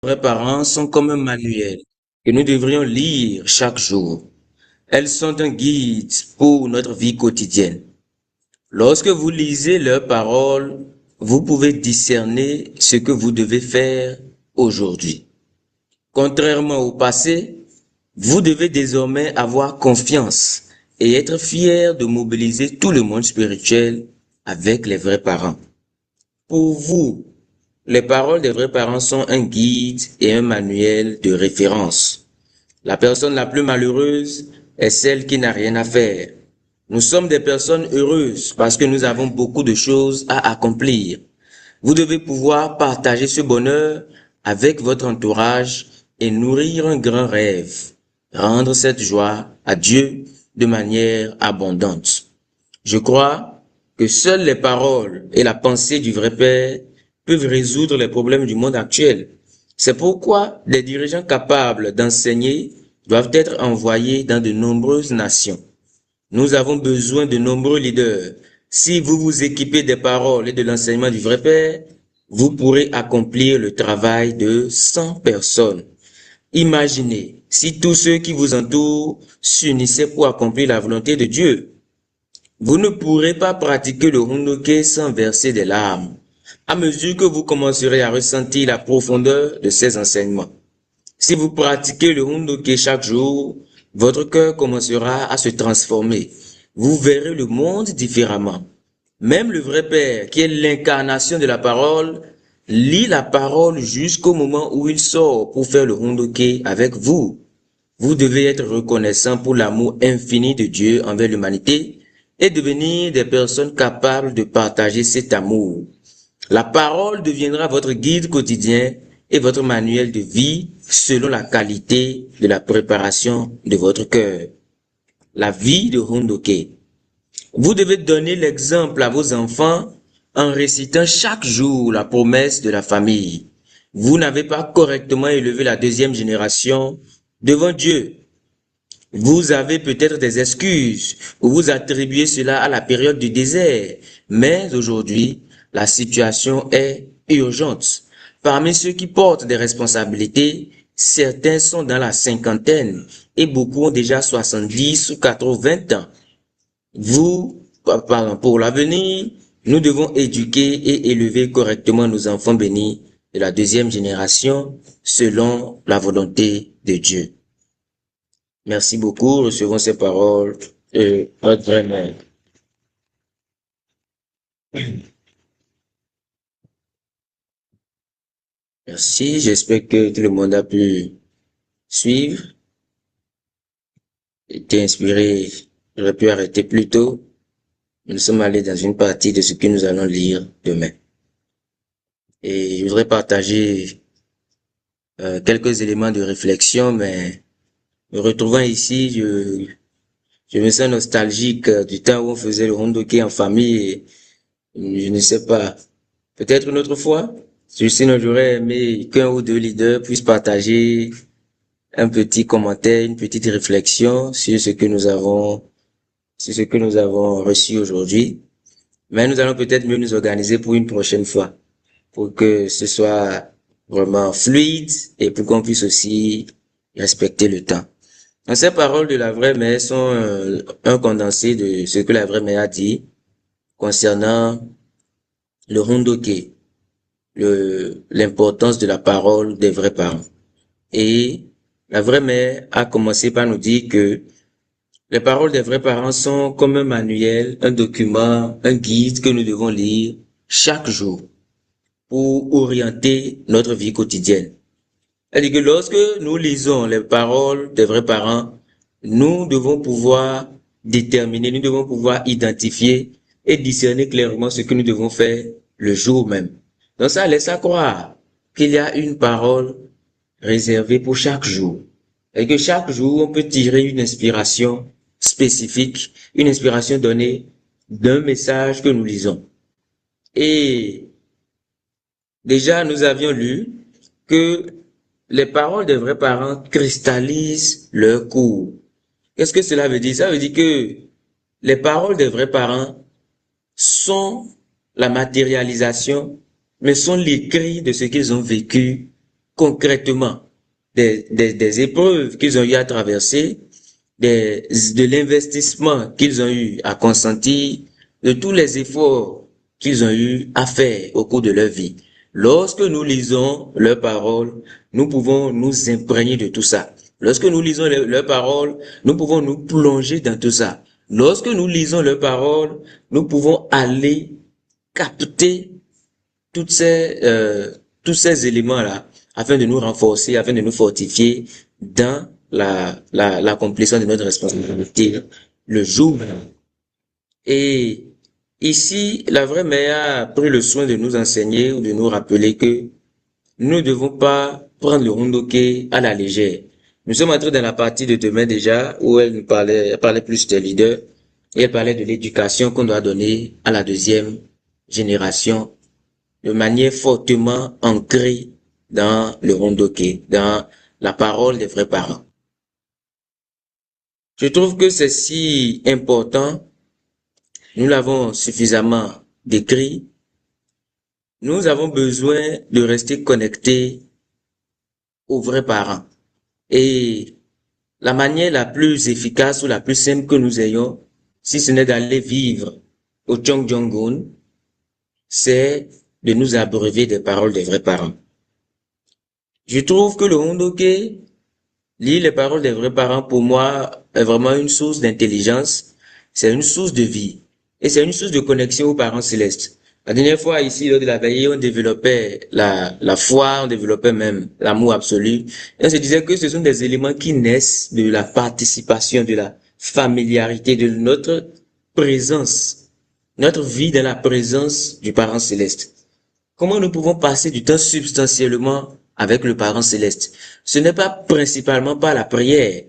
Vrais parents sont comme un manuel que nous devrions lire chaque jour. Elles sont un guide pour notre vie quotidienne. Lorsque vous lisez leurs paroles, vous pouvez discerner ce que vous devez faire aujourd'hui. Contrairement au passé, vous devez désormais avoir confiance et être fier de mobiliser tout le monde spirituel avec les vrais parents. Pour vous, les paroles des vrais parents sont un guide et un manuel de référence. La personne la plus malheureuse est celle qui n'a rien à faire. Nous sommes des personnes heureuses parce que nous avons beaucoup de choses à accomplir. Vous devez pouvoir partager ce bonheur avec votre entourage et nourrir un grand rêve. Rendre cette joie à Dieu de manière abondante. Je crois que seules les paroles et la pensée du vrai Père peuvent résoudre les problèmes du monde actuel. C'est pourquoi des dirigeants capables d'enseigner doivent être envoyés dans de nombreuses nations. Nous avons besoin de nombreux leaders. Si vous vous équipez des paroles et de l'enseignement du vrai Père, vous pourrez accomplir le travail de 100 personnes. Imaginez si tous ceux qui vous entourent s'unissaient pour accomplir la volonté de Dieu. Vous ne pourrez pas pratiquer le Hundoke sans verser des larmes, à mesure que vous commencerez à ressentir la profondeur de ces enseignements. Si vous pratiquez le Hundoke chaque jour, votre cœur commencera à se transformer. Vous verrez le monde différemment. Même le vrai Père, qui est l'incarnation de la parole, lit la parole jusqu'au moment où il sort pour faire le Hundoke avec vous. Vous devez être reconnaissant pour l'amour infini de Dieu envers l'humanité et devenir des personnes capables de partager cet amour. La parole deviendra votre guide quotidien et votre manuel de vie selon la qualité de la préparation de votre cœur. La vie de Hundoke. Vous devez donner l'exemple à vos enfants en récitant chaque jour la promesse de la famille. Vous n'avez pas correctement élevé la deuxième génération devant Dieu. Vous avez peut-être des excuses ou vous attribuez cela à la période du désert, mais aujourd'hui, la situation est urgente. Parmi ceux qui portent des responsabilités, certains sont dans la cinquantaine et beaucoup ont déjà 70 ou 80 ans. Pour l'avenir, nous devons éduquer et élever correctement nos enfants bénis de la deuxième génération selon la volonté de Dieu. Merci beaucoup. Recevons ces paroles de notre vrai mère. Merci. J'espère que tout le monde a pu suivre. Été inspiré. J'aurais pu arrêter plus tôt. Nous sommes allés dans une partie de ce que nous allons lire demain. Et je voudrais partager quelques éléments de réflexion, mais me retrouvant ici, je me sens nostalgique du temps où on faisait le Hundoke en famille. Et je ne sais pas. Peut-être une autre fois. Sinon, j'aurais aimé qu'un ou deux leaders puissent partager un petit commentaire, une petite réflexion sur ce que nous avons reçu aujourd'hui. Mais nous allons peut-être mieux nous organiser pour une prochaine fois, pour que ce soit vraiment fluide et pour qu'on puisse aussi respecter le temps. Donc, ces paroles de la vraie mère sont un condensé de ce que la vraie mère a dit concernant le Hundoke, l'importance de la parole des vrais parents. Et la vraie mère a commencé par nous dire que les paroles des vrais parents sont comme un manuel, un document, un guide que nous devons lire chaque jour pour orienter notre vie quotidienne. Elle dit que lorsque nous lisons les paroles des vrais parents, nous devons pouvoir déterminer, nous devons pouvoir identifier et discerner clairement ce que nous devons faire le jour même. Donc ça laisse à croire qu'il y a une parole réservée pour chaque jour. Et que chaque jour, on peut tirer une inspiration spécifique, une inspiration donnée d'un message que nous lisons. Et déjà, nous avions lu que les paroles des vrais parents cristallisent leur cours. Qu'est-ce que cela veut dire? Ça veut dire que les paroles des vrais parents sont la matérialisation, mais sont l'écrit de ce qu'ils ont vécu concrètement des épreuves qu'ils ont eu à traverser, de l'investissement qu'ils ont eu à consentir, de tous les efforts qu'ils ont eu à faire au cours de leur vie. Lorsque nous lisons leurs paroles, nous pouvons nous imprégner de tout ça. Lorsque nous lisons leurs paroles, nous pouvons nous plonger dans tout ça. Lorsque nous lisons leurs paroles, nous pouvons aller capter tous ces éléments-là afin de nous renforcer, afin de nous fortifier dans l'accomplissement de notre responsabilité le jour même. Et ici, la vraie mère a pris le soin de nous enseigner ou de nous rappeler que nous ne devons pas prendre le Hondoké à la légère. Nous sommes entrés dans la partie de demain déjà où elle parlait plus des leaders et elle parlait de l'éducation qu'on doit donner à la deuxième génération de manière fortement ancrée dans le Hondoké, dans la parole des vrais parents. Je trouve que c'est si important, nous l'avons suffisamment décrit, nous avons besoin de rester connectés aux vrais parents. Et la manière la plus efficace ou la plus simple que nous ayons, si ce n'est d'aller vivre au Chongjongun, c'est de nous abreuver des paroles des vrais parents. Je trouve que le Hondoké, lire les paroles des vrais parents, pour moi, est vraiment une source d'intelligence, c'est une source de vie, et c'est une source de connexion aux parents célestes. La dernière fois, ici, lors de la veillée, on développait la foi, on développait même l'amour absolu, et on se disait que ce sont des éléments qui naissent de la participation, de la familiarité, de notre présence, notre vie dans la présence du parent céleste. Comment nous pouvons passer du temps substantiellement avec le parent céleste? Ce n'est pas principalement par la prière.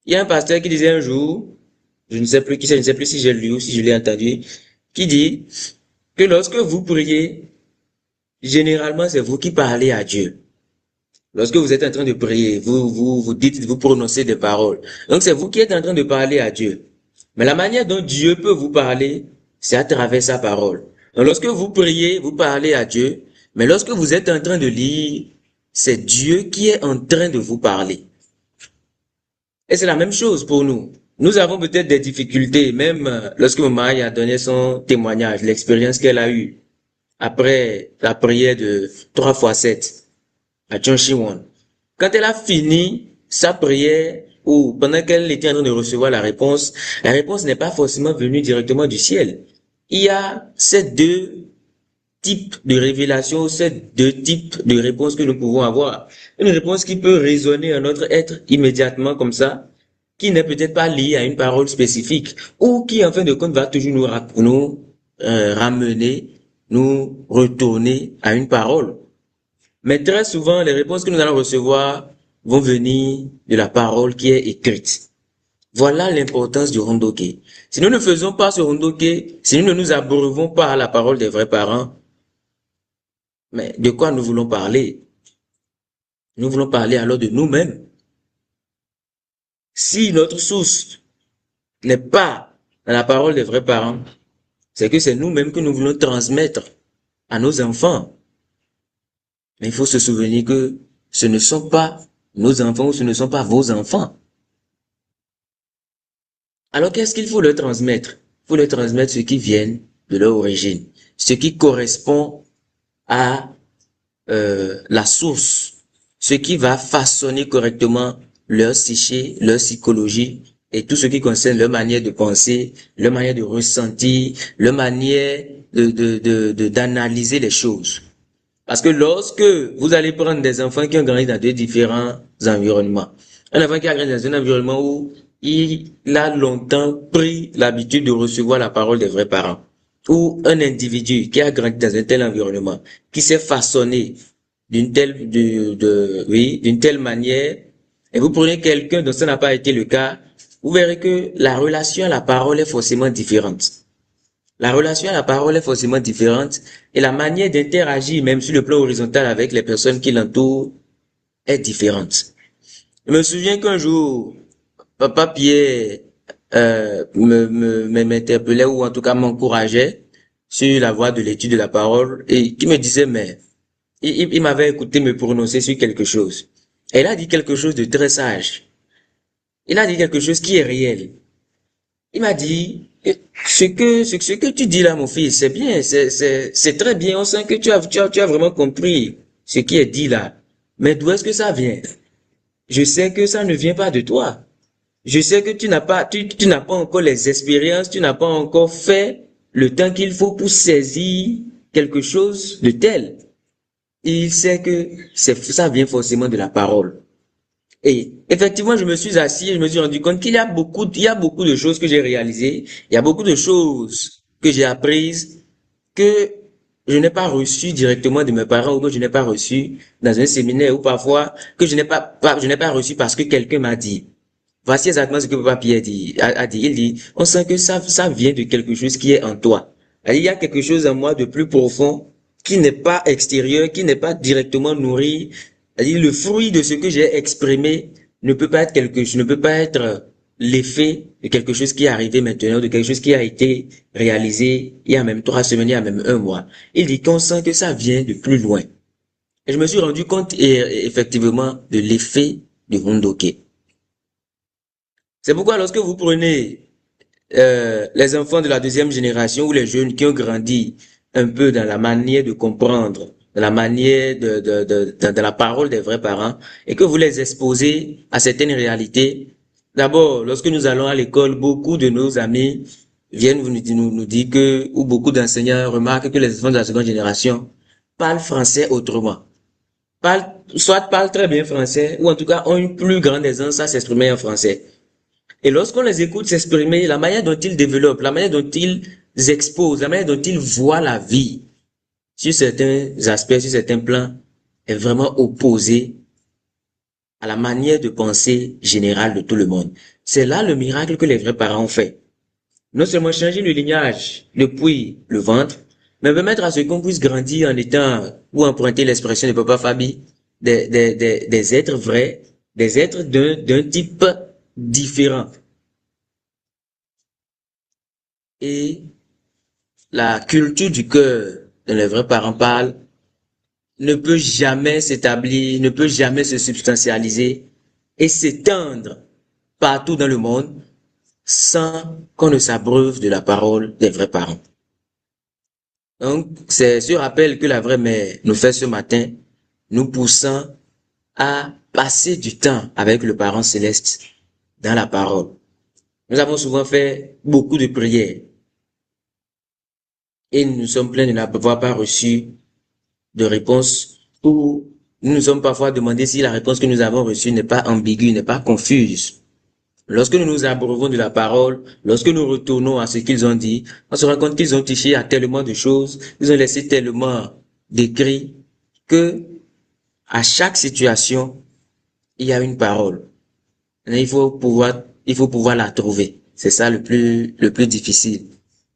Il y a un pasteur qui disait un jour, je ne sais plus qui c'est, je ne sais plus si j'ai lu ou si je l'ai entendu, qui dit que lorsque vous priez, généralement c'est vous qui parlez à Dieu. Lorsque vous êtes en train de prier, vous dites, vous prononcez des paroles. Donc c'est vous qui êtes en train de parler à Dieu. Mais la manière dont Dieu peut vous parler, c'est à travers sa parole. Donc lorsque vous priez, vous parlez à Dieu, mais lorsque vous êtes en train de lire, c'est Dieu qui est en train de vous parler. Et c'est la même chose pour nous. Nous avons peut-être des difficultés, même lorsque maman a donné son témoignage, l'expérience qu'elle a eue après la prière de 3x7 à Chonchiwon. Quand elle a fini sa prière, ou pendant qu'elle était en train de recevoir la réponse n'est pas forcément venue directement du ciel. Il y a ces deux types de révélations, ces deux types de réponses que nous pouvons avoir. Une réponse qui peut résonner en notre être immédiatement comme ça, qui n'est peut-être pas liée à une parole spécifique, ou qui en fin de compte va toujours nous ramener, nous retourner à une parole. Mais très souvent, les réponses que nous allons recevoir vont venir de la parole qui est écrite. Voilà l'importance du Hondoké. Si nous ne faisons pas ce Hondoké, si nous ne nous abreuvons pas à la parole des vrais parents, mais de quoi nous voulons parler? Nous voulons parler alors de nous-mêmes. Si notre source n'est pas dans la parole des vrais parents, c'est que c'est nous-mêmes que nous voulons transmettre à nos enfants. Mais il faut se souvenir que ce ne sont pas nos enfants ou ce ne sont pas vos enfants. Alors qu'est-ce qu'il faut leur transmettre? Il faut leur transmettre ce qui vient de leur origine, ce qui correspond à la source, ce qui va façonner correctement leur psyché, leur psychologie et tout ce qui concerne leur manière de penser, leur manière de ressentir, leur manière d'analyser les choses. Parce que lorsque vous allez prendre des enfants qui ont grandi dans deux différents environnements, un enfant qui a grandi dans un environnement où il a longtemps pris l'habitude de recevoir la parole des vrais parents, ou un individu qui a grandi dans un tel environnement, qui s'est façonné d'une telle manière, et vous prenez quelqu'un dont ça n'a pas été le cas, vous verrez que la relation à la parole est forcément différente. La relation à la parole est forcément différente et la manière d'interagir, même sur le plan horizontal avec les personnes qui l'entourent, est différente. Je me souviens qu'un jour, Papa Pierre m'interpellait ou en tout cas m'encourageait sur la voie de l'étude de la parole et qui me disait, mais Il m'avait écouté me prononcer sur quelque chose. Elle a dit quelque chose de très sage. Il a dit quelque chose qui est réel. Il m'a dit, ce que tu dis là, mon fils, c'est bien, c'est très bien. On sent que tu as vraiment compris ce qui est dit là. Mais d'où est-ce que ça vient? Je sais que ça ne vient pas de toi. Je sais que tu n'as pas encore les expériences, tu n'as pas encore fait le temps qu'il faut pour saisir quelque chose de tel. Il sait que ça vient forcément de la parole. Et effectivement, je me suis assis et je me suis rendu compte il y a beaucoup de choses que j'ai réalisées, il y a beaucoup de choses que j'ai apprises que je n'ai pas reçues directement de mes parents ou que je n'ai pas reçues dans un séminaire ou parfois que je n'ai pas reçu parce que quelqu'un m'a dit. Voici exactement ce que Papa Pierre a dit. Il dit, on sent que ça vient de quelque chose qui est en toi. Il y a quelque chose en moi de plus profond qui n'est pas extérieur, qui n'est pas directement nourri. Le fruit de ce que j'ai exprimé ne peut pas être ne peut pas être l'effet de quelque chose qui est arrivé maintenant, de quelque chose qui a été réalisé il y a même 3 semaines, il y a même un mois. Il dit qu'on sent que ça vient de plus loin. Et je me suis rendu compte effectivement de l'effet de Hondoke. C'est pourquoi lorsque vous prenez les enfants de la deuxième génération ou les jeunes qui ont grandi un peu dans la manière de comprendre, dans la manière de la parole des vrais parents, et que vous les exposez à certaines réalités. D'abord, lorsque nous allons à l'école, beaucoup de nos amis viennent nous dire que, ou beaucoup d'enseignants remarquent que les enfants de la seconde génération parlent français autrement. Soit parlent très bien français, ou en tout cas ont une plus grande aisance à s'exprimer en français. Et lorsqu'on les écoute s'exprimer, la manière dont ils développent, la manière dont ils exposent, la manière dont ils voient la vie, sur certains aspects, sur certains plans, est vraiment opposée à la manière de penser générale de tout le monde. C'est là le miracle que les vrais parents ont fait. Non seulement changer le lignage depuis le ventre, mais permettre à ce qu'on puisse grandir en étant, ou emprunter l'expression de Papa Fabi, des êtres vrais, des êtres d'un type différent. Et la culture du cœur dont les vrais parents parlent ne peut jamais s'établir, ne peut jamais se substantialiser et s'étendre partout dans le monde sans qu'on ne s'abreuve de la parole des vrais parents. Donc, c'est ce rappel que la vraie mère nous fait ce matin, nous poussant à passer du temps avec le parent céleste dans la parole. Nous avons souvent fait beaucoup de prières et nous sommes pleins de n'avoir pas reçu de réponse ou nous nous sommes parfois demandé si la réponse que nous avons reçue n'est pas ambiguë, n'est pas confuse. Lorsque nous nous abreuvons de la parole, lorsque nous retournons à ce qu'ils ont dit, on se rend compte qu'ils ont touché à tellement de choses, ils ont laissé tellement d'écrits que à chaque situation, il y a une parole. Et il faut pouvoir la trouver. C'est ça le plus difficile.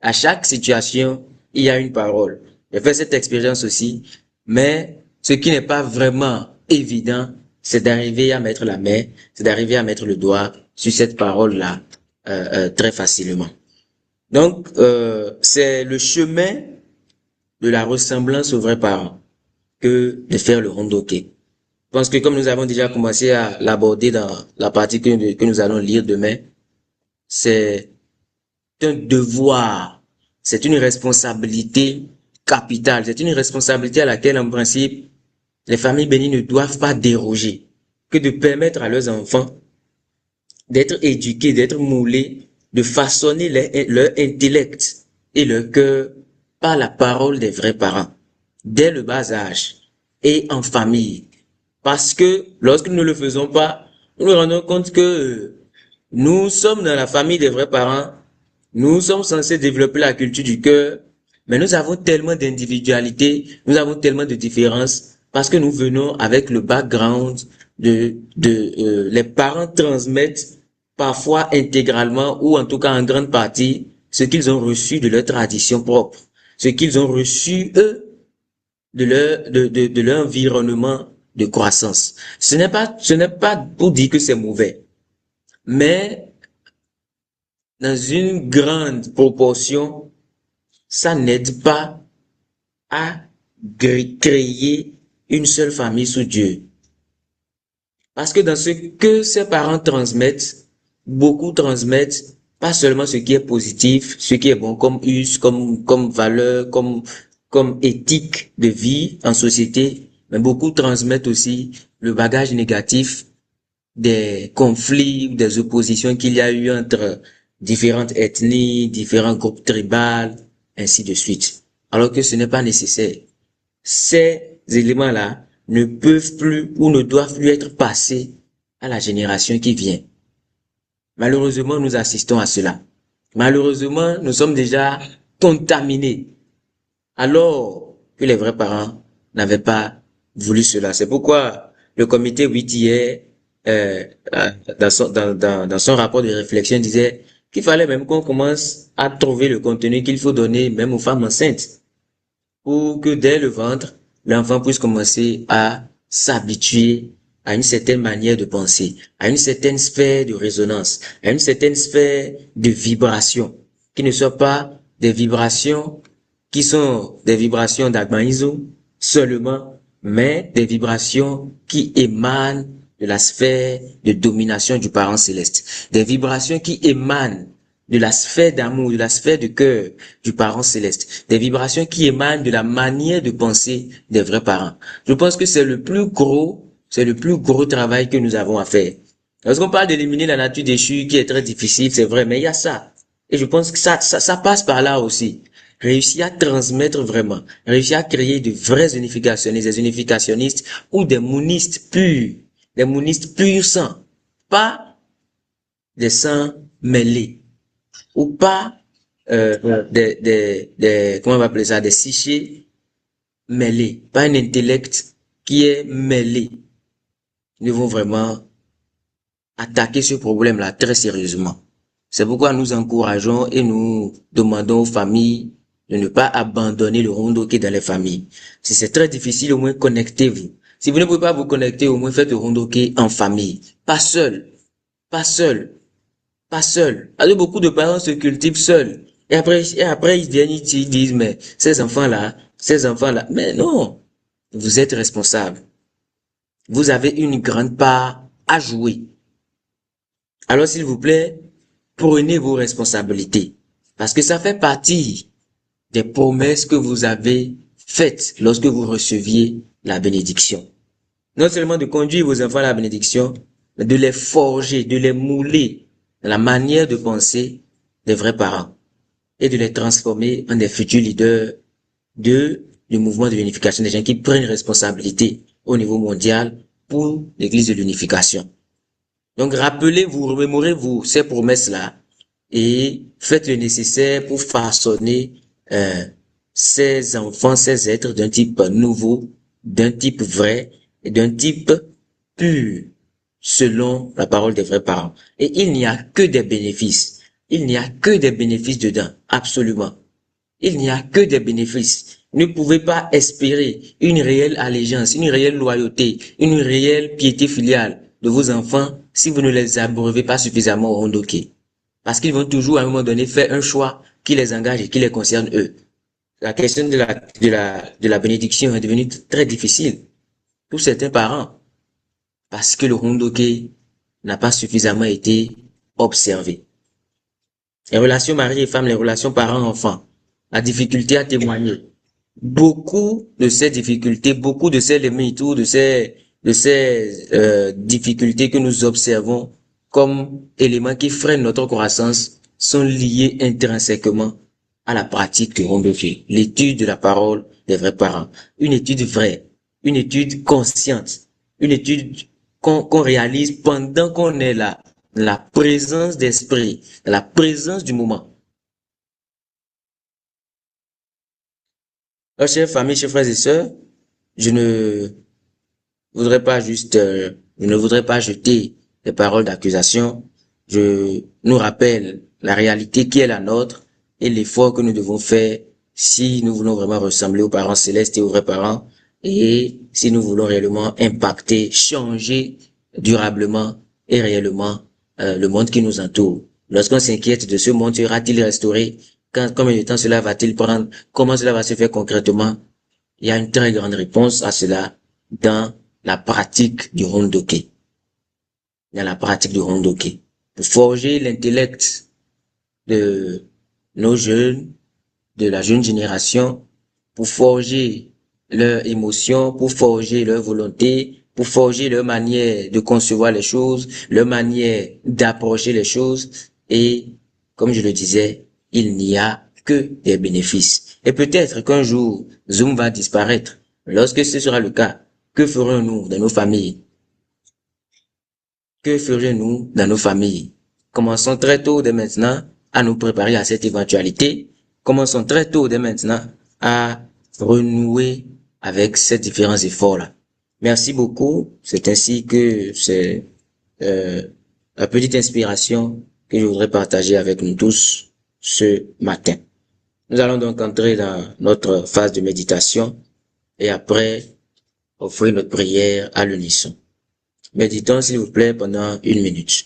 À chaque situation, il y a une parole. J'ai fait cette expérience aussi, mais ce qui n'est pas vraiment évident, c'est d'arriver à mettre la main, c'est d'arriver à mettre le doigt sur cette parole-là très facilement. Donc, c'est le chemin de la ressemblance aux vrais parents que de faire le hondoke. Je pense que comme nous avons déjà commencé à l'aborder dans la partie que nous allons lire demain, c'est un devoir, c'est une responsabilité capitale, c'est une responsabilité à laquelle, en principe, les familles bénies ne doivent pas déroger, que de permettre à leurs enfants d'être éduqués, d'être moulés, de façonner leur intellect et leur cœur par la parole des vrais parents, dès le bas âge et en famille. Parce que lorsque nous ne le faisons pas, nous nous rendons compte que nous sommes dans la famille des vrais parents, nous sommes censés développer la culture du cœur, mais nous avons tellement d'individualité, nous avons tellement de différences, parce que nous venons avec le background les parents transmettent parfois intégralement ou en tout cas en grande partie ce qu'ils ont reçu de leur tradition propre, ce qu'ils ont reçu eux de leur environnement de croissance. Ce n'est pas pour dire que c'est mauvais, mais dans une grande proportion, ça n'aide pas à créer une seule famille sous Dieu. Parce que dans ce que ces parents transmettent, beaucoup transmettent pas seulement ce qui est positif, ce qui est bon comme us, comme valeur, comme éthique de vie en société, mais beaucoup transmettent aussi le bagage négatif des conflits, des oppositions qu'il y a eu entre différentes ethnies, différents groupes tribaux, ainsi de suite. Alors que ce n'est pas nécessaire. Ces éléments-là ne peuvent plus ou ne doivent plus être passés à la génération qui vient. Malheureusement, nous assistons à cela. Malheureusement, nous sommes déjà contaminés, alors que les vrais parents n'avaient pas voulu cela. C'est pourquoi le comité 8 hier, dans son rapport de réflexion, disait qu'il fallait même qu'on commence à trouver le contenu qu'il faut donner même aux femmes enceintes, pour que dès le ventre, l'enfant puisse commencer à s'habituer à une certaine manière de penser, à une certaine sphère de résonance, à une certaine sphère de vibration, qui ne soient pas des vibrations qui sont des vibrations d'Agmaïzo seulement, mais des vibrations qui émanent de la sphère de domination du parent céleste, des vibrations qui émanent de la sphère d'amour, de la sphère de cœur du parent céleste, des vibrations qui émanent de la manière de penser des vrais parents. Je pense que c'est le plus gros travail que nous avons à faire. Lorsqu'on parle d'éliminer la nature déchue qui est très difficile, c'est vrai, mais il y a ça. Et je pense que ça passe par là aussi. Réussir à transmettre vraiment, réussir à créer de vrais unificationnistes, des unificationnistes ou des monistes purs sang, pas des sangs mêlés, ou pas comment on va appeler ça, des psychés mêlés, pas un intellect qui est mêlé. Nous devons vraiment attaquer ce problème-là très sérieusement. C'est pourquoi nous encourageons et nous demandons aux familles de ne pas abandonner le rondoké dans les familles. Si c'est très difficile, au moins connectez-vous. Si vous ne pouvez pas vous connecter, au moins faites le rondoké en famille. Pas seul. Pas seul. Pas seul. Alors beaucoup de parents se cultivent seuls. Et après ils viennent, ils disent, mais ces enfants-là, mais non. Vous êtes responsable. Vous avez une grande part à jouer. Alors s'il vous plaît, prenez vos responsabilités. Parce que ça fait partie des promesses que vous avez faites lorsque vous receviez la bénédiction. Non seulement de conduire vos enfants à la bénédiction, mais de les forger, de les mouler dans la manière de penser des vrais parents et de les transformer en des futurs leaders du mouvement de l'unification des gens qui prennent responsabilité au niveau mondial pour l'église de l'unification. Donc rappelez-vous, remémorez-vous ces promesses-là et faites le nécessaire pour façonner ces enfants, ces êtres d'un type nouveau, d'un type vrai et d'un type pur, selon la parole des vrais parents. Et il n'y a que des bénéfices. Il n'y a que des bénéfices dedans, absolument. Il n'y a que des bénéfices. Ne pouvez pas espérer une réelle allégeance, une réelle loyauté, une réelle piété filiale de vos enfants si vous ne les abreuvez pas suffisamment au rondoké. Parce qu'ils vont toujours à un moment donné faire un choix qui les engage et qui les concerne eux. La question de la bénédiction est devenue très difficile pour certains parents parce que le rondoké n'a pas suffisamment été observé. Les relations mari et femme, les relations parents-enfants, la difficulté à témoigner. Beaucoup de ces difficultés, beaucoup de ces limites ou de ces difficultés que nous observons comme éléments qui freinent notre croissance sont liés intrinsèquement à la pratique du rondoké, l'étude de la parole des vrais parents, une étude vraie, une étude consciente, une étude qu'on réalise pendant qu'on est là, la présence d'esprit, la présence du moment. Alors, chers familles, chers frères et sœurs, je ne voudrais pas juste, je ne voudrais pas jeter des paroles d'accusation. Je nous rappelle la réalité qui est la nôtre et l'effort que nous devons faire si nous voulons vraiment ressembler aux parents célestes et aux vrais parents et si nous voulons réellement impacter, changer durablement et réellement le monde qui nous entoure. Lorsqu'on s'inquiète de ce monde, sera-t-il restauré? Combien de temps cela va-t-il prendre? Comment cela va se faire concrètement? Il y a une très grande réponse à cela dans la pratique du Hondoke. Dans la pratique du Hondoke. Pour forger l'intellect de nos jeunes, de la jeune génération, pour forger leurs émotions, pour forger leur volonté, pour forger leur manière de concevoir les choses, leur manière d'approcher les choses. Et, comme je le disais, il n'y a que des bénéfices. Et peut-être qu'un jour, Zoom va disparaître. Lorsque ce sera le cas, que ferons-nous dans nos familles? Que ferions-nous dans nos familles? Commençons très tôt dès maintenant à nous préparer à cette éventualité. Commençons très tôt dès maintenant à renouer avec ces différents efforts-là. Merci beaucoup. C'est ainsi que c'est la petite inspiration que je voudrais partager avec nous tous ce matin. Nous allons donc entrer dans notre phase de méditation et après offrir notre prière à l'unisson. Méditons s'il vous plaît pendant 1 minute.